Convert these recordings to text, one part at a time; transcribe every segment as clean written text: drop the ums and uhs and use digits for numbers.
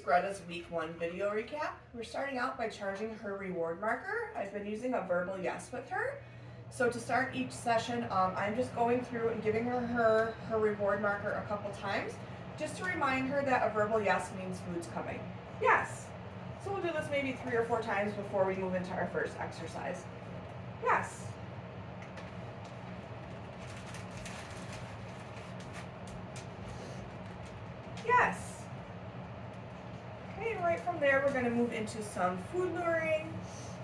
Greta's week 1 video recap. We're starting out by charging her reward marker. I've been using a verbal yes with her. So to start each session, I'm just going through and giving her reward marker a couple times, just to remind her that a verbal yes means food's coming. Yes. So we'll do this maybe 3 or 4 times before we move into our first exercise. Yes. Yes. Okay, right from there we're going to move into some food luring.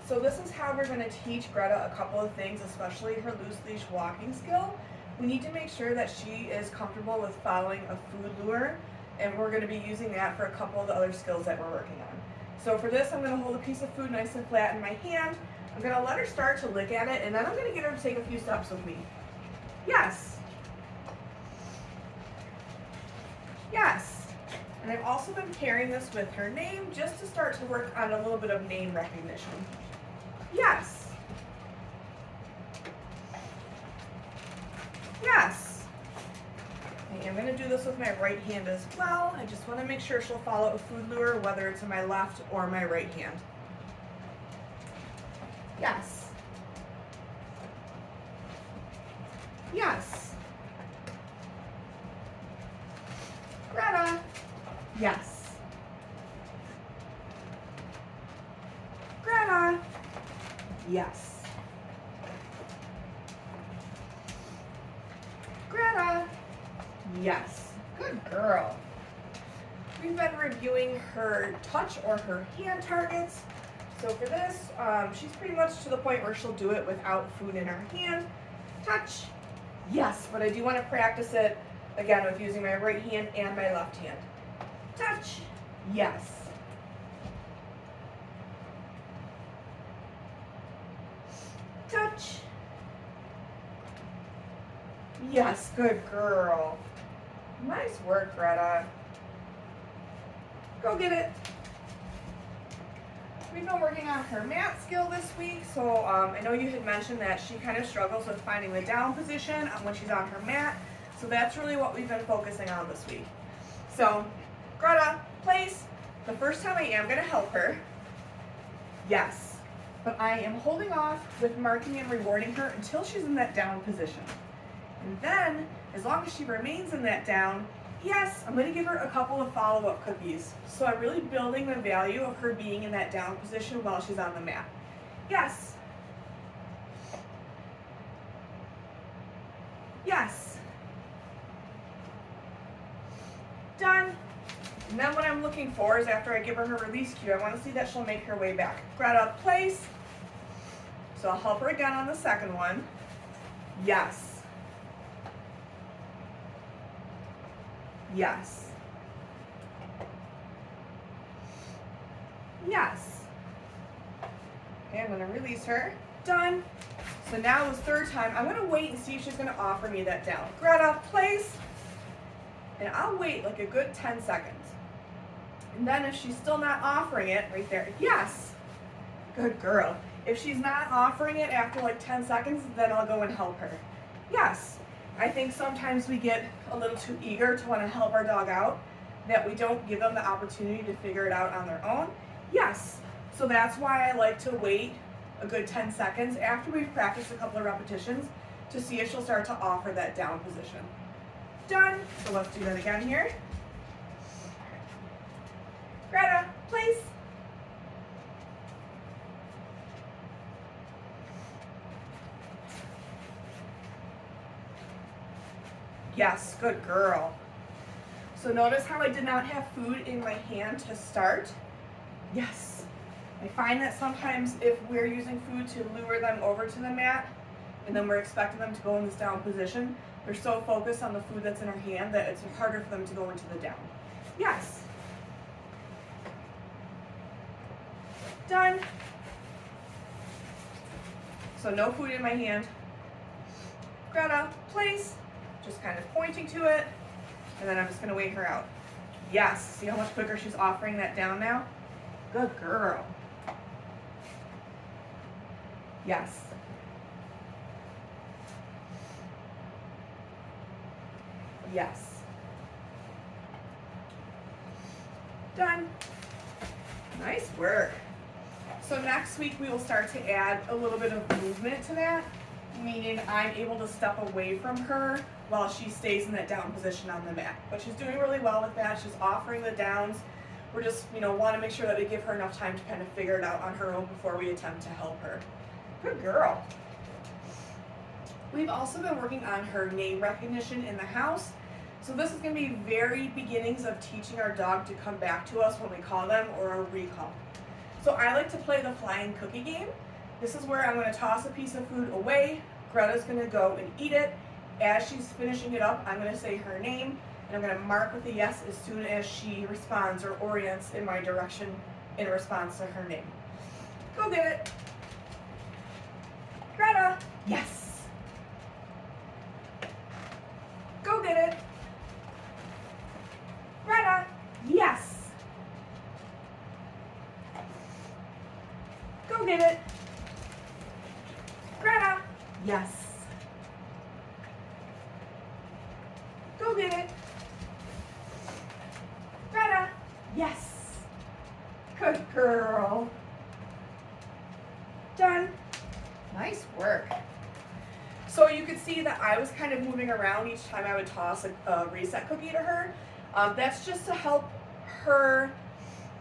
So this is how we're going to teach Greta a couple of things, especially her loose leash walking skill. We need to make sure that she is comfortable with following a food lure, and we're going to be using that for a couple of the other skills that we're working on. So for this, I'm going to hold a piece of food nice and flat in my hand. I'm going to let her start to lick at it, and then I'm going to get her to take a few steps with me. Yes. Yes. And I've also been pairing this with her name just to start to work on a little bit of name recognition. Yes. Yes. I am going to do this with my right hand as well. I just want to make sure she'll follow a food lure, whether it's in my left or my right hand. Yes. Yes. Greta. Yes. Greta. Yes. Greta. Yes. Good girl. We've been reviewing her touch or her hand targets. So for this, she's pretty much to the point where she'll do it without food in her hand. Touch. Yes, but I do want to practice it again with using my right hand and my left hand. Touch. Yes. Touch. Yes, good girl. Nice work, Greta. Go get it. We've been working on her mat skill this week, so I know you had mentioned that she kind of struggles with finding the down position when she's on her mat, so that's really what we've been focusing on this week. So, Greta, place. The first time I am going to help her. Yes. But I am holding off with marking and rewarding her until she's in that down position. And then, as long as she remains in that down, yes, I'm going to give her a couple of follow-up cookies. So I'm really building the value of her being in that down position while she's on the mat. Yes. Yes. Done. And then what I'm looking for is after I give her her release cue, I want to see that she'll make her way back. Greta, place. So I'll help her again on the second one. Yes. Yes. Yes. Okay, I'm going to release her. Done. So now this third time, I'm going to wait and see if she's going to offer me that down. Greta, place. And I'll wait like a good 10 seconds. And then if she's still not offering it, right there, yes. Good girl. If she's not offering it after like 10 seconds, then I'll go and help her. Yes. I think sometimes we get a little too eager to want to help our dog out, that we don't give them the opportunity to figure it out on their own. Yes. So that's why I like to wait a good 10 seconds after we've practiced a couple of repetitions to see if she'll start to offer that down position. Done. So let's do that again here. Greta, place. Yes, good girl. So notice how I did not have food in my hand to start? Yes. I find that sometimes if we're using food to lure them over to the mat, and then we're expecting them to go in this down position, they're so focused on the food that's in our hand that it's harder for them to go into the down. Yes. Done. So no food in my hand. Greta, place. Just kind of pointing to it, and then I'm just going to wait her out. Yes. See how much quicker she's offering that down now? Good girl. Yes. Yes. Done. Nice work. So next week we will start to add a little bit of movement to that, meaning I'm able to step away from her while she stays in that down position on the mat. But she's doing really well with that. She's offering the downs. We're just, want to make sure that we give her enough time to kind of figure it out on her own before we attempt to help her. Good girl. We've also been working on her name recognition in the house. So this is going to be very beginnings of teaching our dog to come back to us when we call them or a recall. So I like to play the flying cookie game. This is where I'm going to toss a piece of food away. Greta's going to go and eat it. As she's finishing it up, I'm going to say her name, and I'm going to mark with a yes as soon as she responds or orients in my direction in response to her name. Go get it. Greta, yes. Go get it. Greta, yes. Go get it. Greta, yes. Go get it. Greta, yes. Good girl. Done. Nice work. So you could see that I was kind of moving around each time I would toss a reset cookie to her. That's just to help her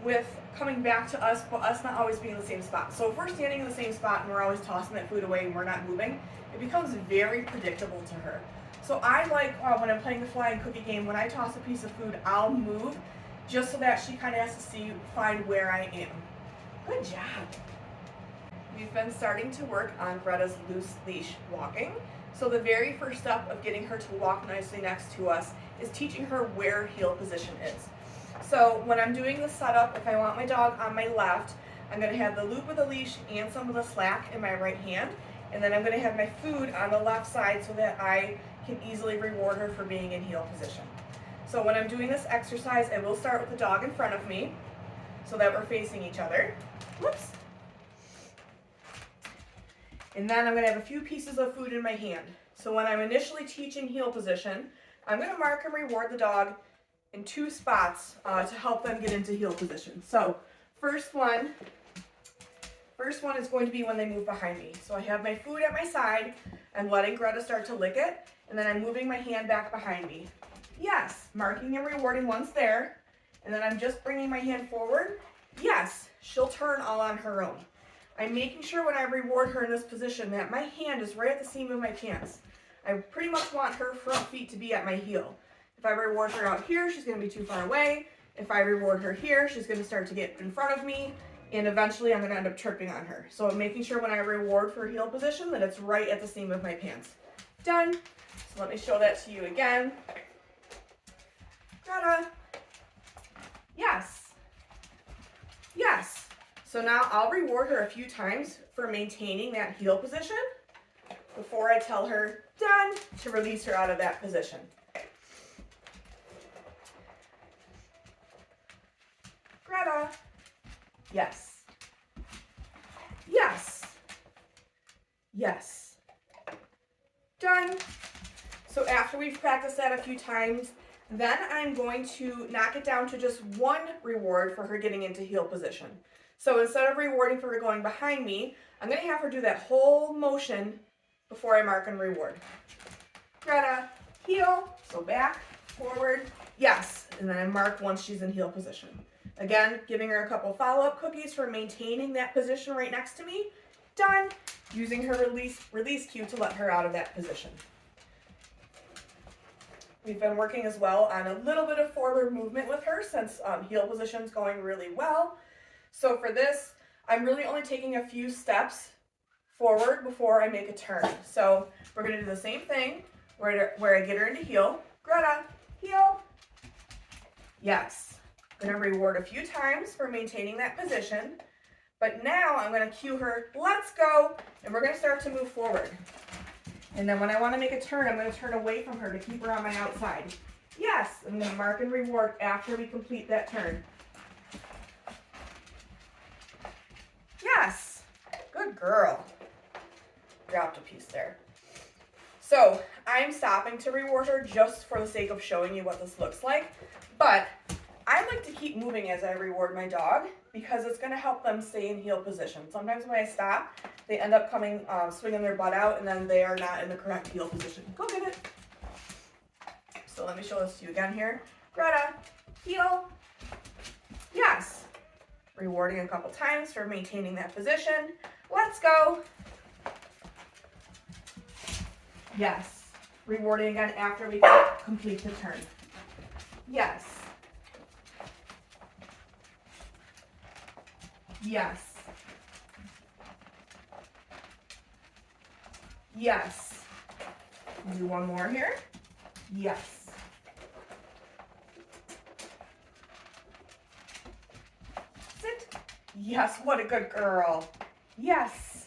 with coming back to us, but us not always being in the same spot. So if we're standing in the same spot and we're always tossing that food away and we're not moving, it becomes very predictable to her. So I like when I'm playing the flying cookie game, when I toss a piece of food, I'll move just so that she kind of has to find where I am. Good job. We've been starting to work on Greta's loose leash walking. So the very first step of getting her to walk nicely next to us is teaching her where heel position is. So when I'm doing the setup, if I want my dog on my left, I'm going to have the loop of the leash and some of the slack in my right hand. And then I'm going to have my food on the left side so that I can easily reward her for being in heel position. So when I'm doing this exercise, I will start with the dog in front of me so that we're facing each other. Whoops. And then I'm going to have a few pieces of food in my hand. So when I'm initially teaching heel position, I'm going to mark and reward the dog in two spots to help them get into heel position. So first one is going to be when they move behind me. So I have my food at my side, I'm letting Greta start to lick it, and then I'm moving my hand back behind me. Yes, marking and rewarding once there, and then I'm just bringing my hand forward. Yes, she'll turn all on her own. I'm making sure when I reward her in this position that my hand is right at the seam of my pants. I pretty much want her front feet to be at my heel. If I reward her out here, she's going to be too far away. If I reward her here, she's going to start to get in front of me, and eventually I'm going to end up tripping on her. So I'm making sure when I reward for heel position that it's right at the seam of my pants. Done. So let me show that to you again. Greta. Yes. Yes. So now I'll reward her a few times for maintaining that heel position before I tell her done to release her out of that position. Greta. Yes. Yes. Yes. Done. So after we've practiced that a few times, then I'm going to knock it down to just one reward for her getting into heel position. So instead of rewarding for her going behind me, I'm going to have her do that whole motion before I mark and reward. Greta, heel, so back, forward, yes, and then I mark once she's in heel position. Again, giving her a couple follow-up cookies for maintaining that position right next to me. Done. Using her release cue to let her out of that position. We've been working as well on a little bit of forward movement with her since heel position's going really well. So for this, I'm really only taking a few steps forward before I make a turn. So we're going to do the same thing where I get her into heel. Greta, heel. Yes. I'm going to reward a few times for maintaining that position. But now I'm going to cue her, let's go, and we're going to start to move forward. And then when I want to make a turn, I'm going to turn away from her to keep her on my outside. Yes, I'm going to mark and reward after we complete that turn. Yes, good girl. Dropped a piece there. So I'm stopping to reward her just for the sake of showing you what this looks like. But I I like to keep moving as I reward my dog because it's going to help them stay in heel position. Sometimes when I stop, they end up coming, swinging their butt out, and then they are not in the correct heel position. Go get it. So let me show this to you again here. Greta, heel. Yes. Rewarding a couple times for maintaining that position. Let's go. Yes. Rewarding again after we complete the turn. Yes. Yes. Yes. Do one more here. Yes. Sit. Yes, what a good girl. Yes.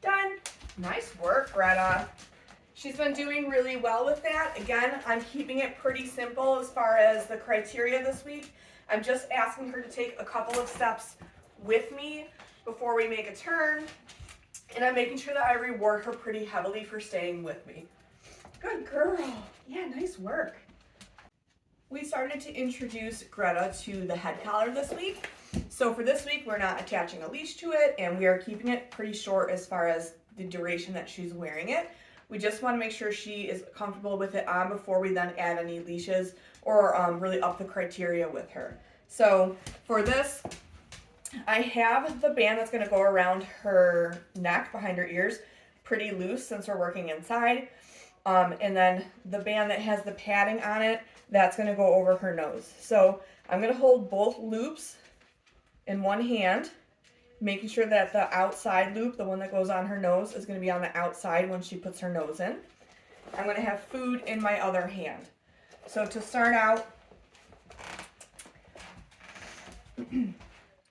Done. Nice work, Greta. She's been doing really well with that. Again, I'm keeping it pretty simple as far as the criteria this week. I'm just asking her to take a couple of steps with me before we make a turn. And I'm making sure that I reward her pretty heavily for staying with me. Good girl. Yeah, nice work. We started to introduce Greta to the head collar this week. So for this week, we're not attaching a leash to it, and we are keeping it pretty short as far as the duration that she's wearing it. We just want to make sure she is comfortable with it on before we then add any leashes or really up the criteria with her. So for this, I have the band that's going to go around her neck, behind her ears, pretty loose since we're working inside. And then the band that has the padding on it, that's going to go over her nose. So I'm going to hold both loops in one hand, making sure that the outside loop, the one that goes on her nose, is going to be on the outside when she puts her nose in. I'm going to have food in my other hand. So to start out,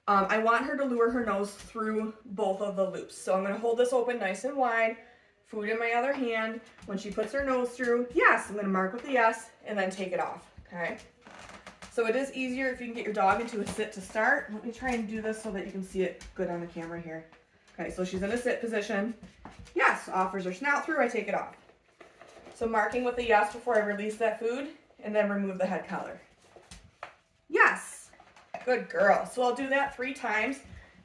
I want her to lure her nose through both of the loops. So I'm going to hold this open nice and wide, food in my other hand. When she puts her nose through, yes, I'm going to mark with the yes, and then take it off, okay? So it is easier if you can get your dog into a sit to start. Let me try and do this so that you can see it good on the camera here. Okay, so she's in a sit position. Yes, offers her snout through, I take it off. So marking with the yes before I release that food, and then remove the head collar. Yes, good girl. So I'll do that 3 times.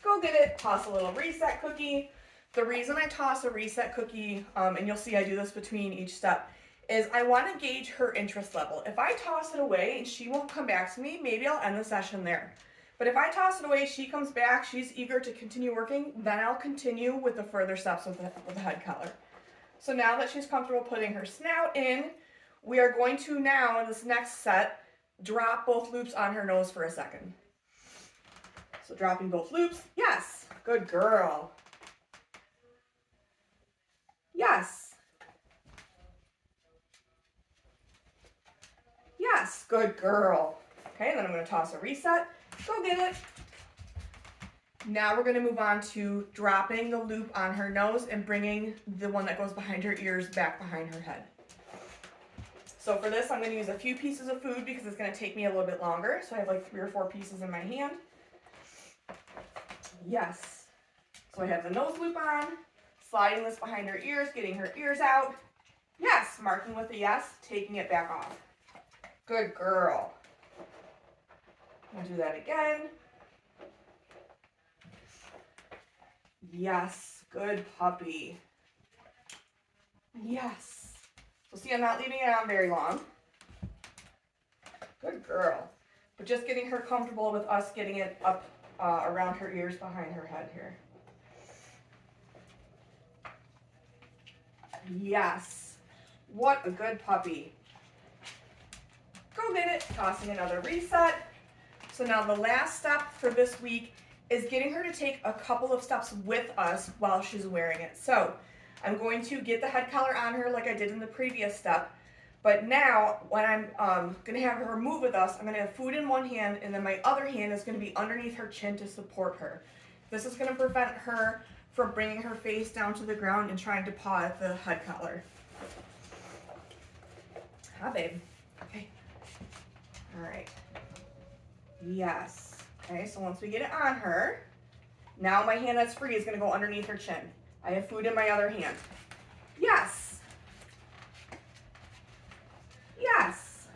Go get it, toss a little reset cookie. The reason I toss a reset cookie, and you'll see I do this between each step, is I want to gauge her interest level. If I toss it away and she won't come back to me, maybe I'll end the session there. But if I toss it away, she comes back, she's eager to continue working, then I'll continue with the further steps with the head collar. So now that she's comfortable putting her snout in, we are going to now, in this next set, drop both loops on her nose for a second. So dropping both loops, yes, good girl. Yes. Yes, good girl. Okay, then I'm going to toss a reset. Go get it. Now we're going to move on to dropping the loop on her nose and bringing the one that goes behind her ears back behind her head. So for this, I'm going to use a few pieces of food because it's going to take me a little bit longer. So I have like 3 or 4 pieces in my hand. Yes. So I have the nose loop on, sliding this behind her ears, getting her ears out. Yes, marking with a yes, taking it back off. Good girl. I'll do that again. Yes, good puppy. Yes. So see, I'm not leaving it on very long. Good girl. But just getting her comfortable with us getting it up around her ears behind her head here. Yes. What a good puppy. Go get it. Tossing another reset. So now the last step for this week is getting her to take a couple of steps with us while she's wearing it. So I'm going to get the head collar on her like I did in the previous step. But now when I'm going to have her move with us, I'm going to have food in one hand, and then my other hand is going to be underneath her chin to support her. This is going to prevent her from bringing her face down to the ground and trying to paw at the head collar. Hi, babe. Okay. All right. Yes. Okay, so once we get it on her, now my hand that's free is going to go underneath her chin. I have food in my other hand. Yes. Yes.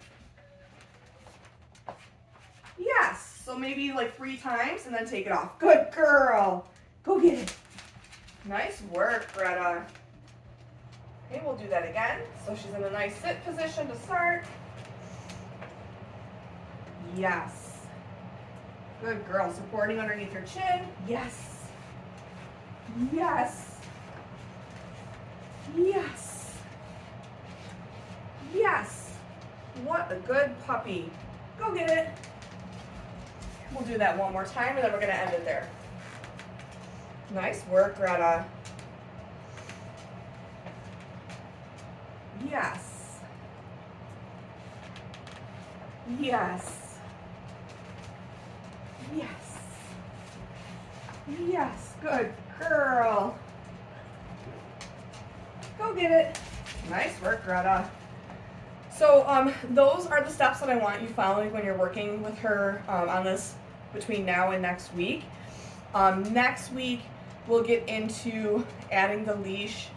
So maybe like 3 times and then take it off. Good girl. Go get it. Nice work, Greta. Okay, we'll do that again. So she's in a nice sit position to start. Yes. Good girl. Supporting underneath her chin. Yes. Yes. Yes. Yes. What a good puppy. Go get it. We'll do that one more time and then we're going to end it there. Nice work, Greta. Yes. Yes. Yes. Yes. Good girl. Go get it. Nice work, Greta. So those are the steps that I want you following when you're working with her on this between now and next week. Next week, we'll get into adding the leash,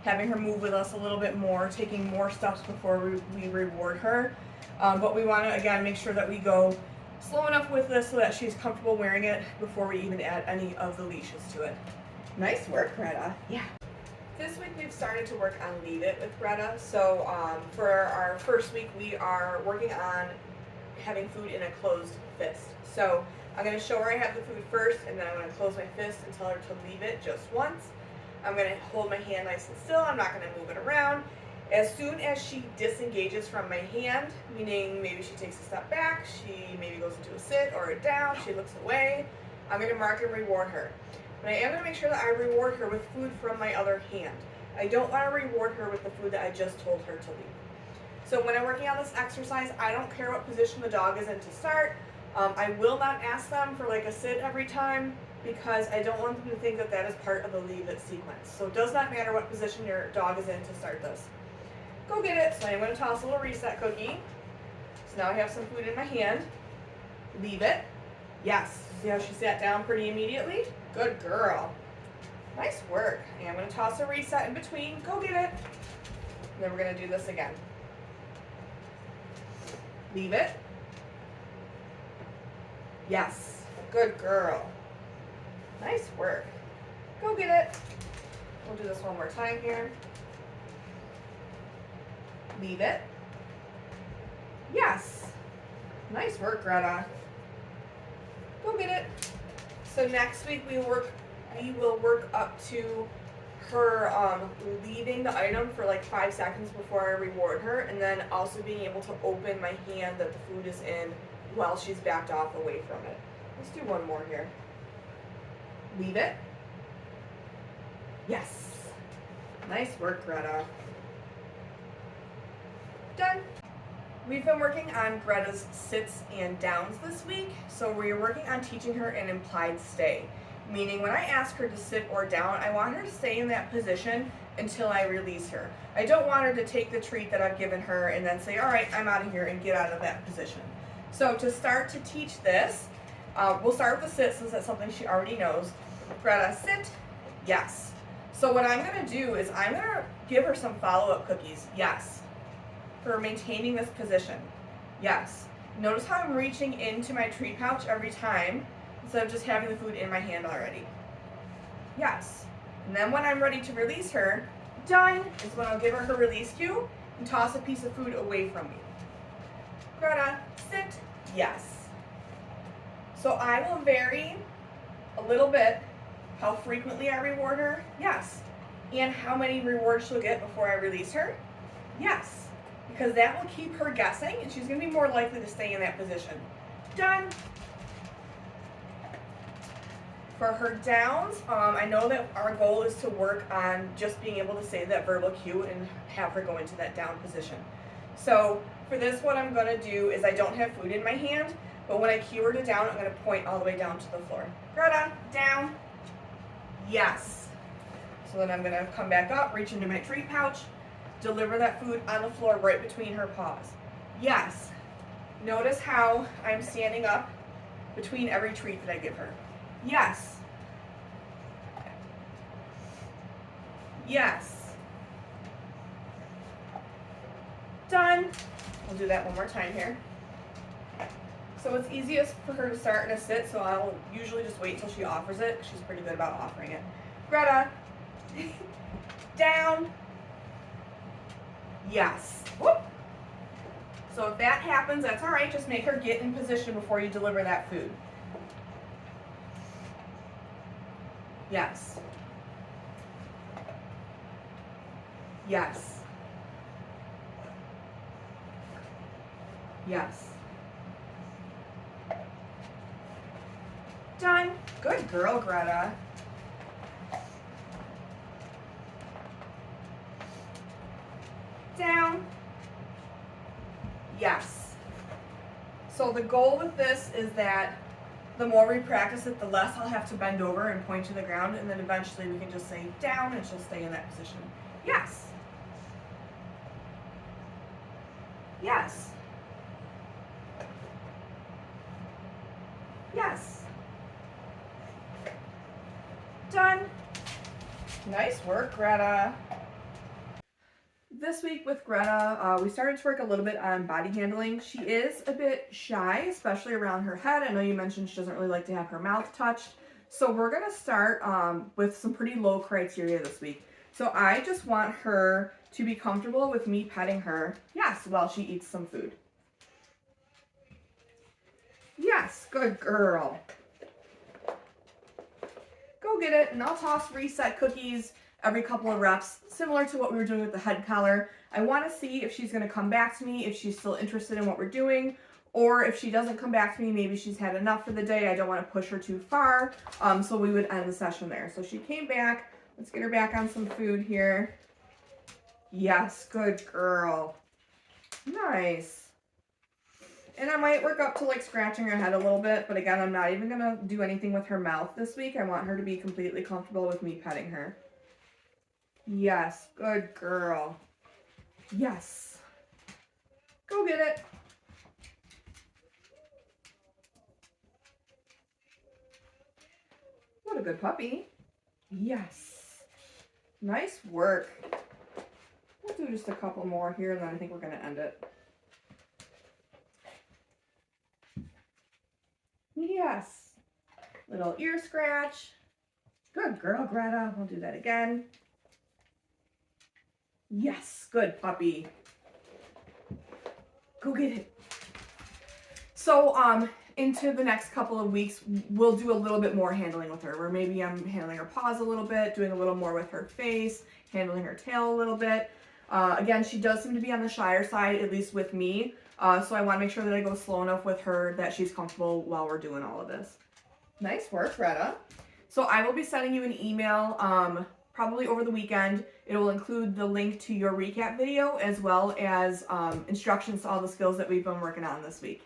having her move with us a little bit more, taking more steps before we reward her. But we want to, again, make sure that we go slow enough with this so that she's comfortable wearing it before we even add any of the leashes to it. Nice work, Greta. Yeah. This week we've started to work on Leave It with Greta. So for our first week, we are working on having food in a closed fist. So I'm going to show her I have the food first, and then I'm going to close my fist and tell her to leave it just once. I'm going to hold my hand nice and still. I'm not going to move it around. As soon as she disengages from my hand, meaning maybe she takes a step back, she maybe goes into a sit or a down, she looks away, I'm going to mark and reward her. But I am going to make sure that I reward her with food from my other hand. I don't want to reward her with the food that I just told her to leave. So when I'm working on this exercise, I don't care what position the dog is in to start. I will not ask them for like a sit every time because I don't want them to think that that is part of the Leave It sequence. So it does not matter what position your dog is in to start this. Go get it. So I'm going to toss a little reset cookie. So now I have some food in my hand. Leave it. Yes. See how she sat down pretty immediately? Good girl. Nice work. And I'm going to toss a reset in between. Go get it. And then we're going to do this again. Leave it. Yes. Good girl. Nice work. Go get it. We'll do this one more time here. Leave it. Yes. Nice work, Greta. Go get it. So next week we will work up to her leaving the item for like 5 seconds before I reward her, and then also being able to open my hand that the food is in while she's backed off away from it. Let's do one more here. Leave it. Yes. Nice work, Greta. Done. We've been working on Greta's sits and downs this week, so we're working on teaching her an implied stay. Meaning when I ask her to sit or down, I want her to stay in that position until I release her. I don't want her to take the treat that I've given her and then say, all right, I'm out of here, and get out of that position. So to start to teach this, we'll start with the sit since that's something she already knows. Greta, sit. Yes. So what I'm going to do is I'm going to give her some follow-up cookies. Yes. For maintaining this position. Yes. Notice how I'm reaching into my treat pouch every time instead of just having the food in my hand already. Yes. And then when I'm ready to release her, done, is when I'll give her her release cue and toss a piece of food away from me. Greta, sit. Yes. So I will vary a little bit how frequently I reward her. Yes. And how many rewards she'll get before I release her. Yes. Because that will keep her guessing, and she's going to be more likely to stay in that position. Done. For her downs, I know that our goal is to work on just being able to say that verbal cue and have her go into that down position. So for this, what I'm going to do is I don't have food in my hand, but when I cue her to down, I'm going to point all the way down to the floor. Greta, down. Yes. So then I'm going to come back up, reach into my treat pouch, deliver that food on the floor right between her paws. Yes. Notice how I'm standing up between every treat that I give her. Yes. Yes. Done. We'll do that one more time here. So it's easiest for her to start in a sit, so I'll usually just wait till she offers it. She's pretty good about offering it. Greta, down. Yes. Whoop. So if that happens, that's all right. Just make her get in position before you deliver that food. Yes. Yes. Yes. Done. Good girl, Greta. Down. Yes. So the goal with this is that the more we practice it, the less I'll have to bend over and point to the ground, and then eventually we can just say down and she'll stay in that position. Yes. Yes. Yes. Done. Nice work, Greta. This week with Greta, we started to work a little bit on body handling. She is a bit shy, especially around her head. I know you mentioned she doesn't really like to have her mouth touched. So we're going to start with some pretty low criteria this week. So I just want her to be comfortable with me petting her, yes, while she eats some food. Yes, good girl. Go get it, and I'll toss reset cookies every couple of reps, similar to what we were doing with the head collar. I want to see if she's going to come back to me, if she's still interested in what we're doing, or if she doesn't come back to me, maybe she's had enough for the day. I don't want to push her too far, so we would end the session there. So she came back. Let's get her back on some food here. Yes, good girl. Nice. And I might work up to like scratching her head a little bit, but again, I'm not even going to do anything with her mouth this week. I want her to be completely comfortable with me petting her. Yes, good girl. Yes. Go get it. What a good puppy. Yes. Nice work. We'll do just a couple more here, and then I think we're going to end it. Yes. Little ear scratch. Good girl, Greta. We'll do that again. Yes, good puppy. Go get it. So, into the next couple of weeks, we'll do a little bit more handling with her, where maybe I'm handling her paws a little bit, doing a little more with her face, handling her tail a little bit. Again, she does seem to be on the shyer side, at least with me. So I want to make sure that I go slow enough with her that she's comfortable while we're doing all of this. Nice work, Greta. So I will be sending you an email probably over the weekend. It will include the link to your recap video as well as instructions to all the skills that we've been working on this week.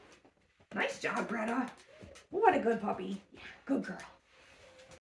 Nice job, Greta. What a good puppy. Yeah, good girl.